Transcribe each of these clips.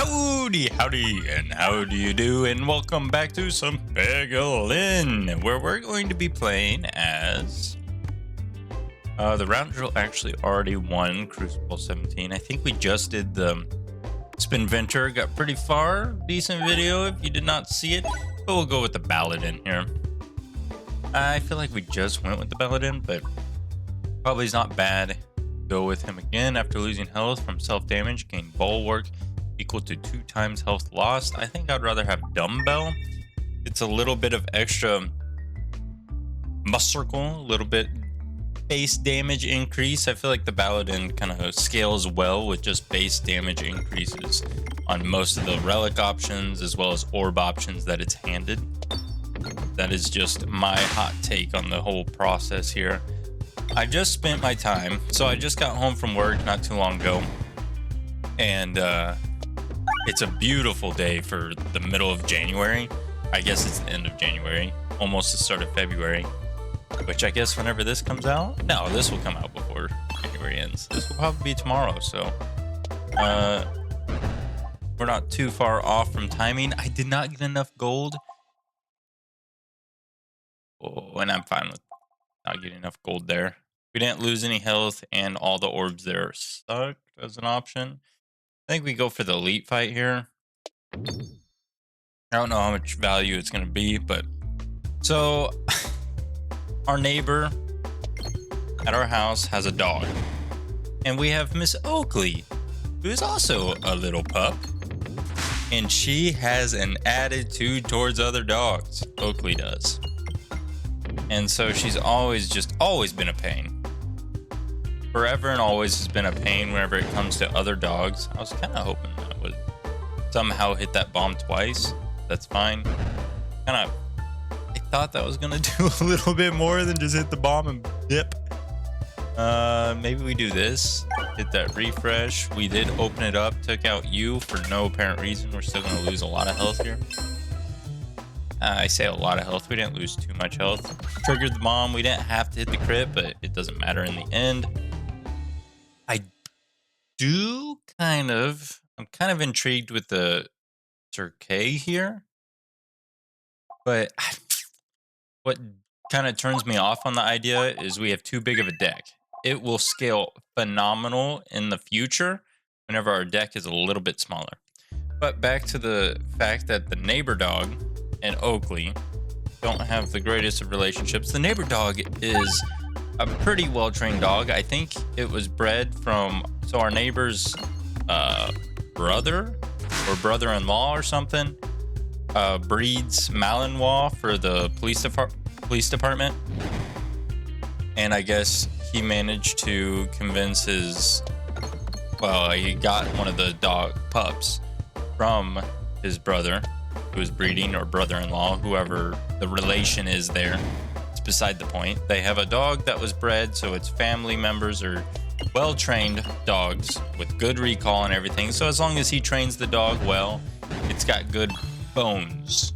Howdy, howdy, and how do you do? And welcome back to some Peglin, where we're going to be playing as the Roundrill actually already won Crucible 17. I think we just did the Spin Venture, got pretty far. Decent video if you did not see it, but we'll go with the Paladin here. I feel like we just went with the Paladin, but probably is not bad. Go with him again after losing health from self-damage, gain bulwark equal to 2 times health lost. I think I'd rather have dumbbell. It's a little bit of extra muscle, a little bit base damage increase. I feel like the Paladin kind of scales well with just base damage increases on most of the relic options as well as orb options that it's handed. That is just my hot take on the whole process here. I just spent my time, so I just got home from work not too long ago, and it's a beautiful day for the middle of January. I guess it's the end of January, almost the start of February, which I guess whenever this comes out, no, this will come out before January ends. This will probably be tomorrow, so we're not too far off from timing. I did not get enough gold. Oh, and I'm fine with not getting enough gold there. We didn't lose any health, and all the orbs there sucked as an option. I think we go for the elite fight here. I don't know how much value it's going to be, but so our neighbor at our house has a dog, and we have Miss Oakley, who is also a little pup, and she has an attitude towards other dogs. Oakley does. And so she's always been a pain. Forever and always has been a pain whenever it comes to other dogs. I was kind of hoping that would somehow hit that bomb twice. That's fine. I thought that was gonna do a little bit more than just hit the bomb and dip. Maybe we do this. Hit that refresh. We did open it up, took out you for no apparent reason. We're still gonna lose a lot of health here. I say a lot of health. We didn't lose too much health. Triggered the bomb. We didn't have to hit the crit, but it doesn't matter in the end. I'm kind of intrigued with the Sir K here, but what kind of turns me off on the idea is we have too big of a deck. It will scale phenomenal in the future whenever our deck is a little bit smaller. But back to the fact that the neighbor dog and Oakley don't have the greatest of relationships. The neighbor dog is a pretty well-trained dog. I think it was bred from our neighbor's brother or brother-in-law or something. Breeds Malinois for the police department, and I guess he managed to convince he got one of the dog pups from his brother who was breeding, or brother-in-law, whoever the relation is there. It's beside the point. They have a dog that was bred, so its family members are well-trained dogs with good recall and everything. So as long as he trains the dog well, it's got good bones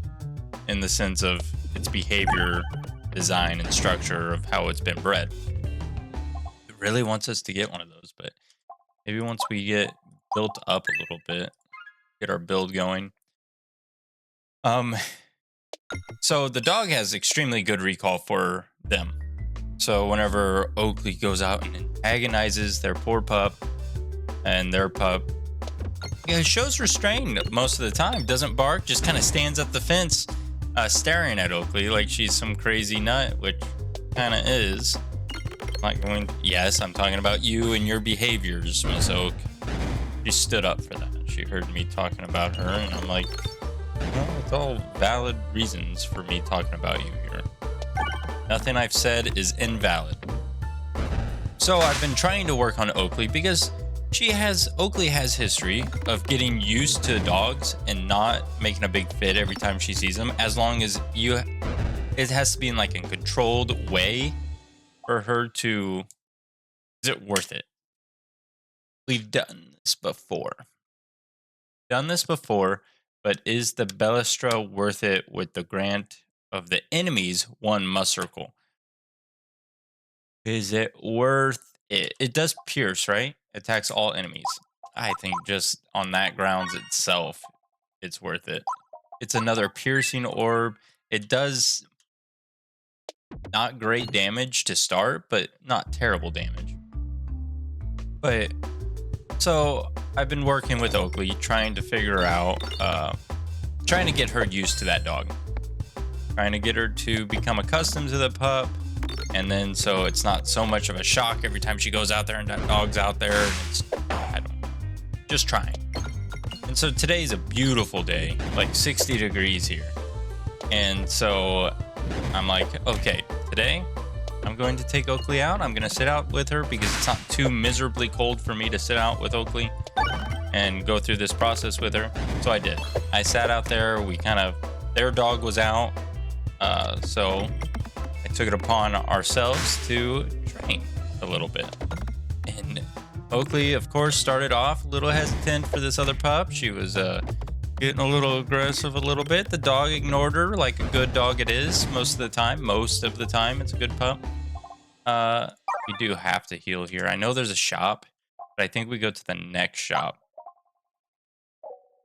in the sense of its behavior, design, and structure of how it's been bred. It really wants us to get one of those, but maybe once we get built up a little bit, get our build going. So the dog has extremely good recall for them. So whenever Oakley goes out and antagonizes their poor pup, and their pup, shows restraint most of the time, doesn't bark, just kind of stands at the fence, staring at Oakley like she's some crazy nut, which kind of is. Yes, I'm talking about you and your behaviors, Miss Oak. She stood up for that. She heard me talking about her, and I'm like, well, it's all valid reasons for me talking about you here. Nothing I've said is invalid. So I've been trying to work on Oakley because Oakley has history of getting used to dogs and not making a big fit every time she sees them, as long as it has to be in like a controlled way for her to, is it worth it? We've done this before. But is the Bellistra worth it with the grant of the enemy's 1 must circle? Is it worth it? It does pierce, right? Attacks all enemies. I think just on that grounds itself, it's worth it. It's another piercing orb. It does not great damage to start, but not terrible damage. But so I've been working with Oakley, trying to figure out, trying to get her used to that dog, trying to get her to become accustomed to the pup, and then so it's not so much of a shock every time she goes out there and that dog's out there. And it's, I don't know, just trying. And so today's a beautiful day, like 60 degrees here, and so I'm like, okay, today I'm going to take Oakley out. I'm going to sit out with her because it's not too miserably cold for me to sit out with Oakley and go through this process with her. So I did. I sat out there. Their dog was out. So I took it upon ourselves to train a little bit. And Oakley, of course, started off a little hesitant for this other pup. She was getting a little aggressive a little bit. The dog ignored her like a good dog it is most of the time. Most of the time, it's a good pup. We do have to heal here. I know there's a shop, but I think we go to the next shop.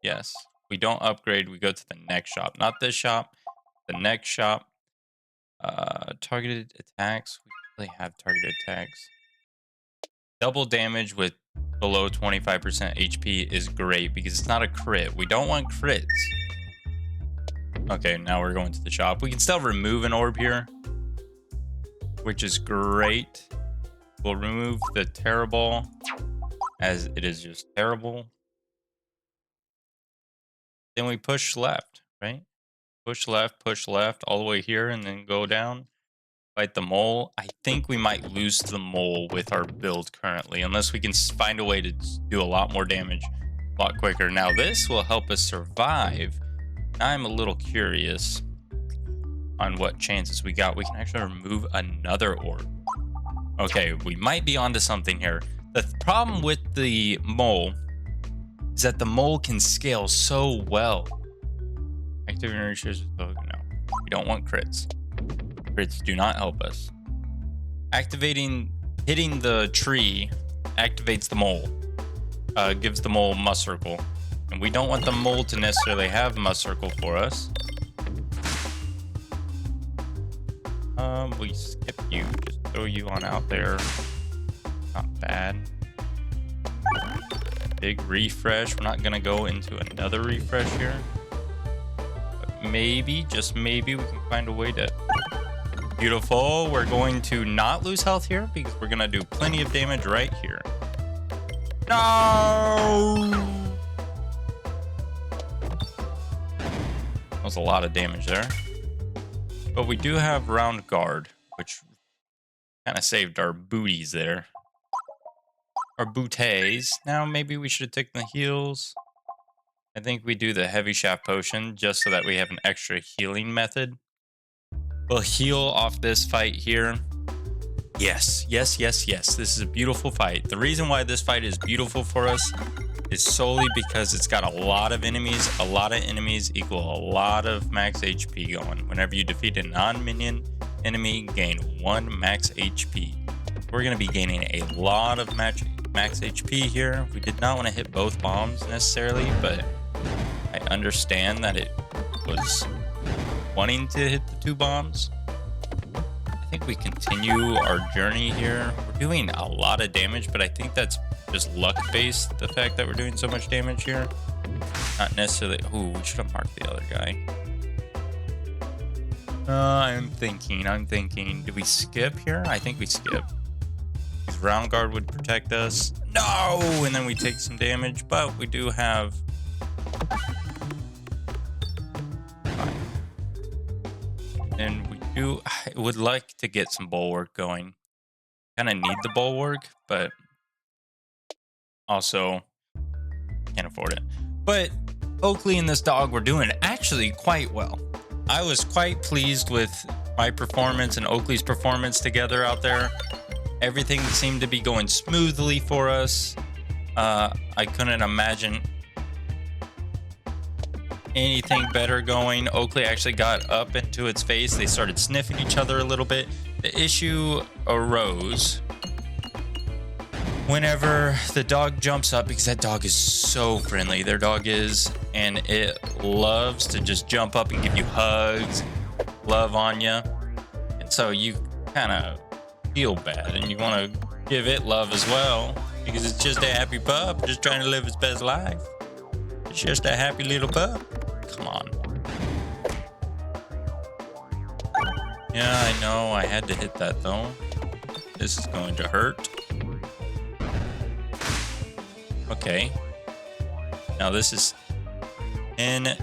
Yes, we don't upgrade. We go to the next shop. Not this shop, the next shop. Targeted attacks. We really have targeted attacks. Double damage with below 25% HP is great because it's not a crit. We don't want crits. Okay, now we're going to the shop. We can still remove an orb here, which is great. We'll remove the terrible, as it is just terrible. Then we push left, right? Push left all the way here and then go down. Fight the mole. I think we might lose the mole with our build currently, unless we can find a way to do a lot more damage a lot quicker. Now this will help us survive. Now I'm a little curious on what chances we got. We can actually remove another orb. Okay, we might be onto something here. The problem with the mole is that the mole can scale so well. Active nurtures with bug. No, we don't want crits. Crits do not help us. Hitting the tree activates the mole. Gives the mole must circle. And we don't want the mole to necessarily have must circle for us. We skip you. Just throw you on out there. Not bad. Big refresh. We're not going to go into another refresh here. But maybe, just maybe, we can find a way to... Beautiful. We're going to not lose health here because we're going to do plenty of damage right here. No! That was a lot of damage there. But we do have round guard, which kind of saved our booties there. Our booties. Now maybe we should have taken the heals. I think we do the heavy shaft potion just so that we have an extra healing method. We'll heal off this fight here. Yes, yes, yes, yes. This is a beautiful fight. The reason why this fight is beautiful for us is solely because it's got a lot of enemies. A lot of enemies equal a lot of max HP going. Whenever you defeat a non-minion enemy, gain 1 max HP. We're going to be gaining a lot of max HP here. We did not want to hit both bombs necessarily, but I understand that it was wanting to hit the 2 bombs. I think we continue our journey here. We're doing a lot of damage, but I think that's just luck based, the fact that we're doing so much damage here. Not necessarily... Ooh, we should have marked the other guy. I'm thinking. Do we skip here? I think we skip. Because round guard would protect us. No! And then we take some damage, but we do have... And I would like to get some bulwark going. Kind of need the bulwark, but also can't afford it. But Oakley and this dog were doing actually quite well. I was quite pleased with my performance and Oakley's performance together out there. Everything seemed to be going smoothly for us. I couldn't imagine anything better going. Oakley actually got up into its face. They started sniffing each other a little bit. The issue arose whenever the dog jumps up, because that dog is so friendly, their dog is, and it loves to just jump up and give you hugs, love on you. And so you kind of feel bad and you want to give it love as well, because it's just a happy pup just trying to live its best life. It's just a happy little pup. Come on. Yeah, I know. I had to hit that though. This is going to hurt. Okay. Now this is 10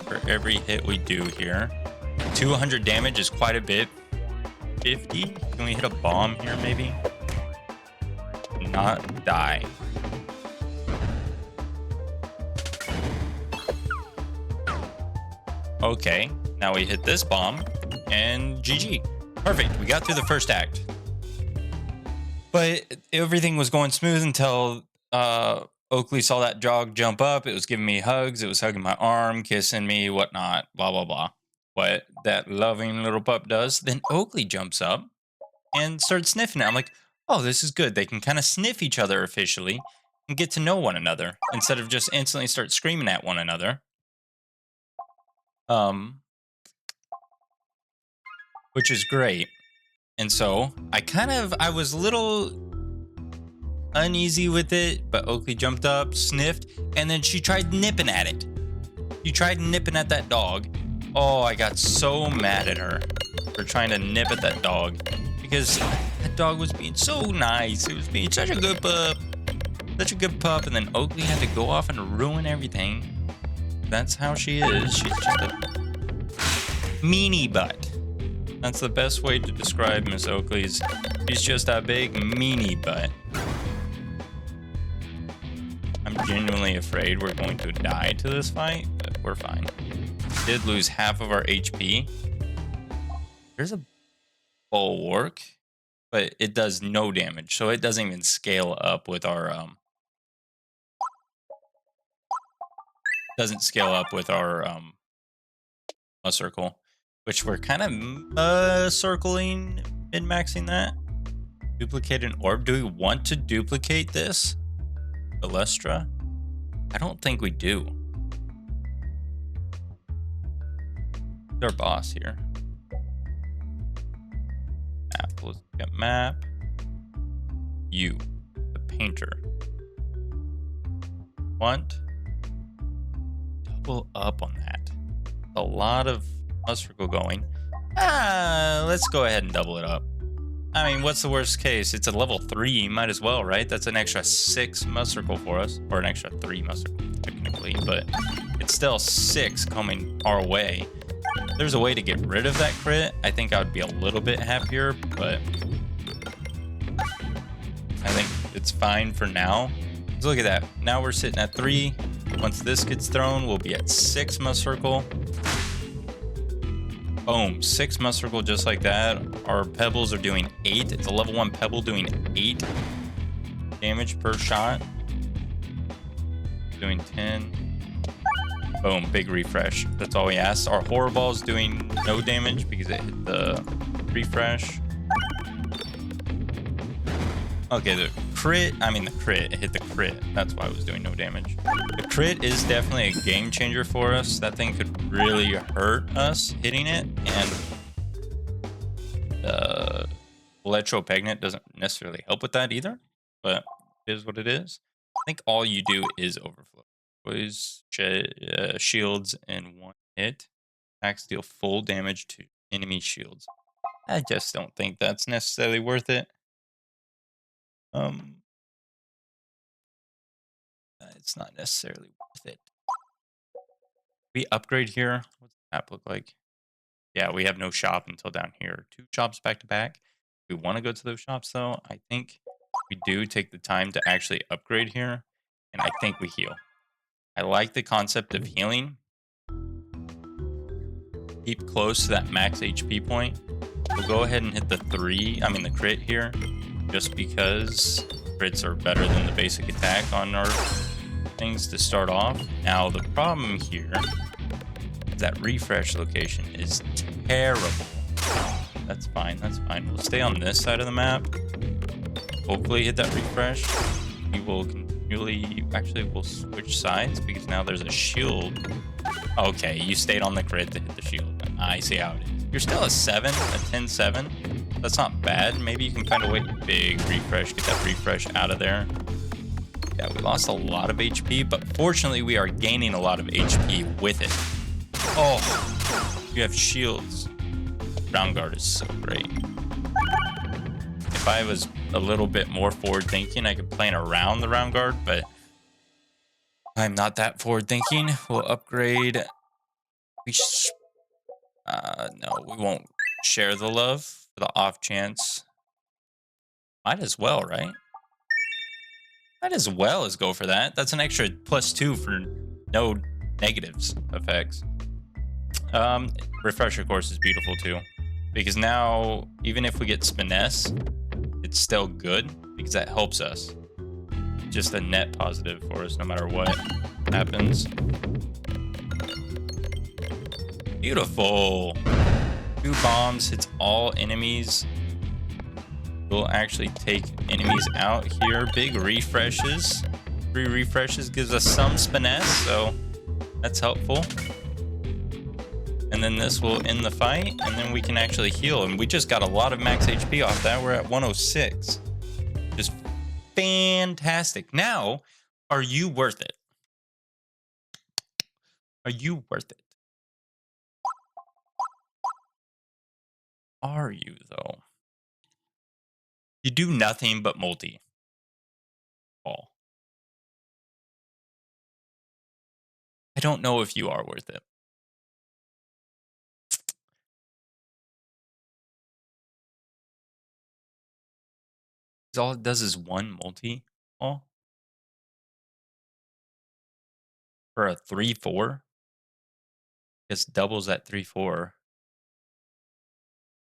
for every hit we do here. 200 damage is quite a bit. 50? Can we hit a bomb here maybe? Not die. Okay. Now we hit this bomb and GG. Perfect. We got through the first act. But everything was going smooth until Oakley saw that dog jump up. It was giving me hugs. It was hugging my arm, kissing me, whatnot, blah, blah, blah. What that loving little pup does. Then Oakley jumps up and starts sniffing it. I'm like, oh, this is good. They can kind of sniff each other officially and get to know one another instead of just instantly start screaming at one another. Which is great. And so I was a little uneasy with it, but Oakley jumped up, sniffed, and then she tried nipping at it. She tried nipping at that dog. Oh, I got so mad at her for trying to nip at that dog because that dog was being so nice. It was being such a good pup. Such a good pup. And then Oakley had to go off and ruin everything. That's how she is. She's just a meanie butt. That's the best way to describe Miss Oakley's. She's just a big meanie butt. I'm genuinely afraid we're going to die to this fight, but we're fine. Did lose half of our HP. There's a bulwark, but it does no damage, so it doesn't even scale up with our doesn't scale up with our circle, which we're kind of circling, min-maxing that. Duplicate an orb. Do we want to duplicate this? Balestra? I don't think we do. Our boss here. Map. Let's look at map. You, the painter. Want? Double up on that. A lot of circle going. Let's go ahead and double it up. I mean, what's the worst case? It's a level 3, might as well, right? That's an extra 6 circle for us, or an extra 3 circle technically, but it's still 6 coming our way. If there's a way to get rid of that crit, I think I would be a little bit happier, but I think it's fine for now. Let's look at that. Now we're sitting at 3. Once this gets thrown, we'll be at 6 circle. Boom, 6 circle just like that. Our pebbles are doing 8. It's a level 1 pebble doing 8 damage per shot. Doing 10. Boom, big refresh. That's all we asked. Our horror ball is doing no damage because it hit the refresh. Okay, the crit, it hit the crit. That's why it was doing no damage. The crit is definitely a game changer for us. That thing could really hurt us hitting it, and the Peglin doesn't necessarily help with that either, but it is what it is. I think all you do is overflow. Always shields in 1 hit. Attacks deal full damage to enemy shields. I just don't think that's necessarily worth it. It's not necessarily worth it. We upgrade here. What's the map look like? Yeah, we have no shop until down here. 2 shops back to back. We want to go to those shops though. I think we do take the time to actually upgrade here, and I think we heal. I like the concept of healing. Keep close to that max HP point. We'll go ahead and hit the the crit here, just because crits are better than the basic attack on our things to start off. Now the problem here is that refresh location is terrible. That's fine, that's fine. We'll stay on this side of the map. hopefully hit that refresh. We will continually, actually we'll switch sides because now there's a shield. Okay, you stayed on the grid to hit the shield. I see how it is. You're still a 7, a 10-7. That's not bad. Maybe you can find a way. Big refresh, get that refresh out of there. Yeah, we lost a lot of HP, but fortunately we are gaining a lot of HP with it. Oh, you have shields. Ground guard is so great. If I was a little bit more forward thinking, I could plan around the round guard, but I'm not that forward thinking. We'll upgrade. No, we won't share the love for the off chance. Might as well, right? Might as well as go for that. That's an extra +2 for no negatives effects. Refresher course is beautiful too, because now even if we get Spiness, it's still good because that helps us. Just a net positive for us no matter what happens. Beautiful. 2 bombs hits all enemies. We'll actually take enemies out here. Big refreshes. 3 refreshes gives us some Spiness, so that's helpful. And then this will end the fight, and then we can actually heal. And we just got a lot of max HP off that. We're at 106. Just fantastic. Now, are you worth it? Are you worth it? Are you, though? You do nothing but multi. Ball. I don't know if you are worth it. All it does is 1 multi ball for a 3/4. It's doubles at 3/4.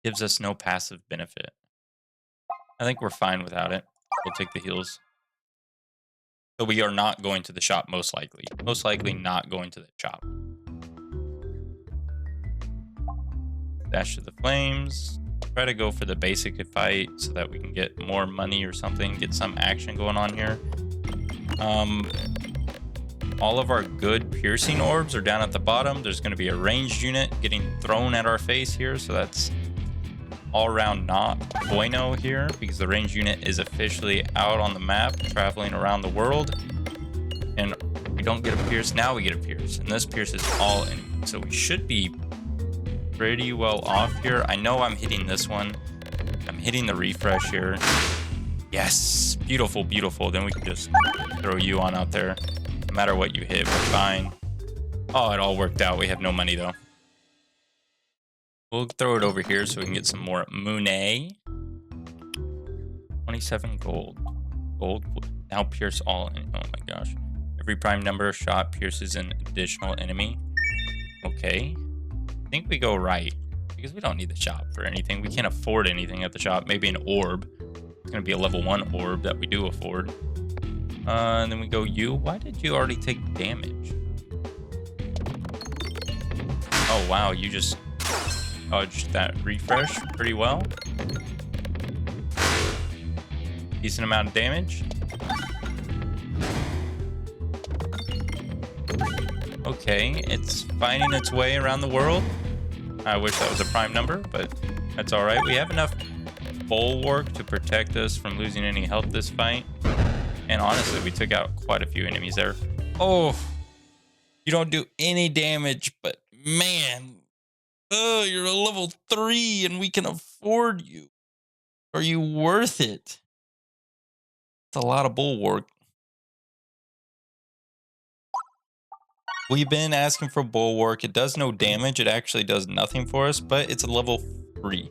Gives us no passive benefit. I think we're fine without it. We'll take the heals. So we are not going to the shop, most likely. Most likely not going to the shop. Dash to the flames. Try to go for the basic fight so that we can get more money or something. Get some action going on here. All of our good piercing orbs are down at the bottom. There's going to be a ranged unit getting thrown at our face here. So that's all around not bueno here because the ranged unit is officially out on the map, traveling around the world. And we don't get a pierce. Now we get a pierce. And this pierce is all in. So we should be pretty well off here. I know I'm hitting this one. I'm hitting the refresh here. Yes. Beautiful, beautiful. Then we can just throw you on out there. No matter what you hit, we're fine. Oh, it all worked out. We have no money, though. We'll throw it over here so we can get some more Monet. 27 gold. Gold. Now pierce all. Oh, my gosh. Every prime number shot pierces an additional enemy. Okay. I think we go right because we don't need the shop for anything. We can't afford anything at the shop. Maybe an orb. It's going to be a level 1 orb that we do afford. And then we go you. Why did you already take damage? Oh, wow. You just dodged that refresh pretty well. Decent amount of damage. Okay, it's finding its way around the world. I wish that was a prime number, but that's all right. We have enough bulwark to protect us from losing any health this fight. And honestly, we took out quite a few enemies there. Oh, you don't do any damage, but man, you're a level 3 and we can afford you. Are you worth it? It's a lot of bulwark. We've been asking for bulwark. It does no damage. It actually does nothing for us, but it's a level 3.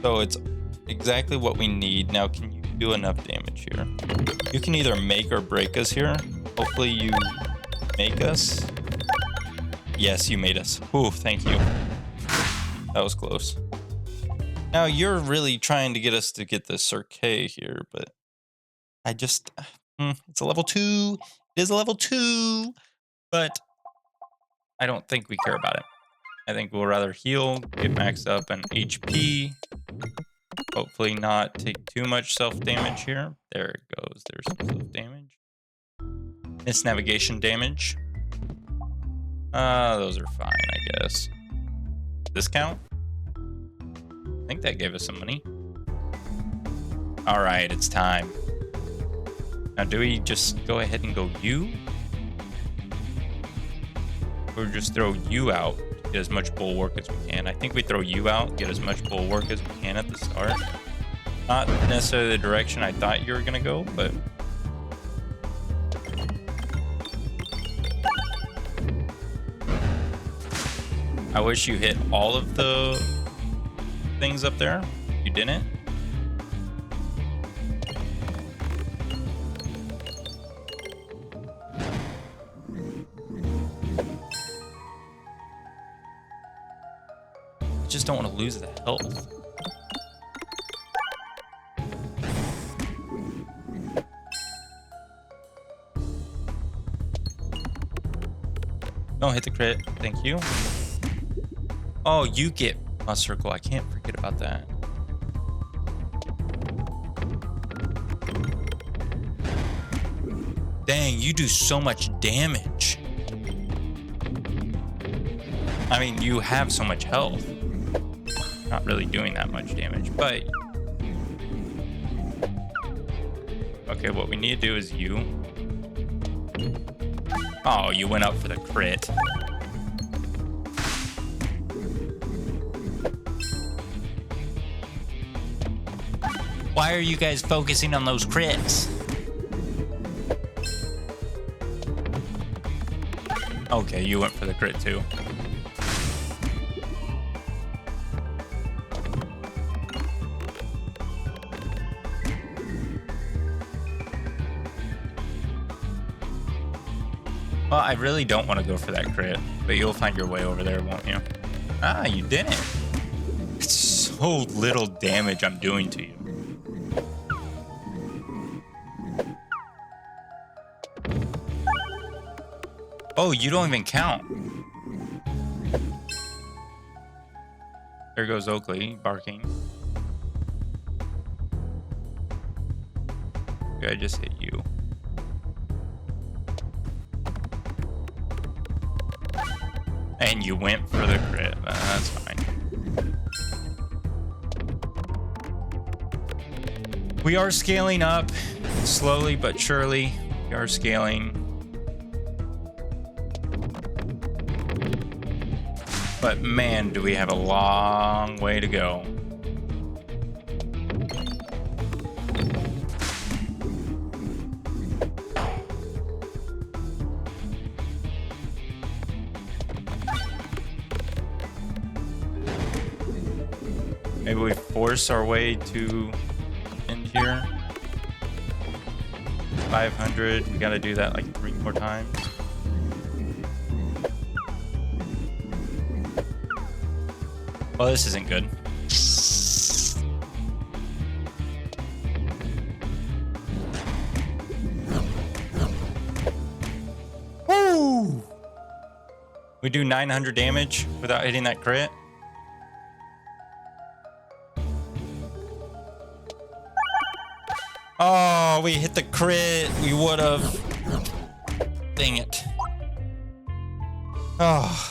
So it's exactly what we need. Now, can you do enough damage here? You can either make or break us here. Hopefully you make us. Yes, you made us. Whew, thank you. That was close. Now, you're really trying to get us to get the Cirque here, but I just... it's a level 2. It is a level 2. But I don't think we care about it. I think we'll rather heal, get maxed up on HP. Hopefully not take too much self-damage here. There it goes. There's some self-damage. Miss navigation damage. Those are fine, I guess. Discount? I think that gave us some money. All right, it's time. Now, do we just go ahead and go U? Or just throw U out, get as much bulwark as we can? I think we throw U out, get as much bulwark as we can at the start. Not necessarily the direction I thought you were gonna go, but... I wish you hit all of the things up there. You didn't. I just don't want to lose the health. Don't hit the crit. Thank you. Oh, you get a circle. I can't forget about that. Dang, you do so much damage. I mean, you have so much health. Not really doing that much damage, but... Okay, what we need to do is you. Oh, you went up for the crit. Why are you guys focusing on those crits? Okay, you went for the crit too. Well, I really don't want to go for that crit, but you'll find your way over there, won't you? Ah, you didn't. It's so little damage I'm doing to you. Oh, you don't even count. There goes Oakley barking. Okay, I just hit you. And you went for the crit. That's fine. We are scaling up slowly but surely. We are scaling. But man, do we have a long way to go. Maybe we force our way to end here. 500. We gotta do that like 3 more times. Well, this isn't good. Woo! We do 900 damage without hitting that crit. Oh, we hit the crit. We would have. Dang it. Oh.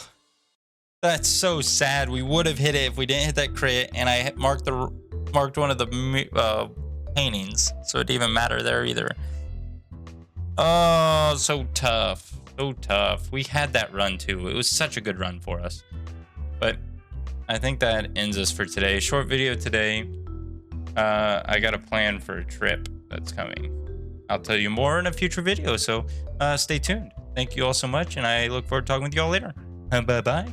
That's so sad. We would have hit it if we didn't hit that crit, and I marked one of the paintings, so it didn't even matter there either. Oh, so tough. So tough. We had that run too. It was such a good run for us. But I think that ends us for today. Short video today. I got a plan for a trip that's coming. I'll tell you more in a future video, so stay tuned. Thank you all so much, and I look forward to talking with you all later. Bye-bye.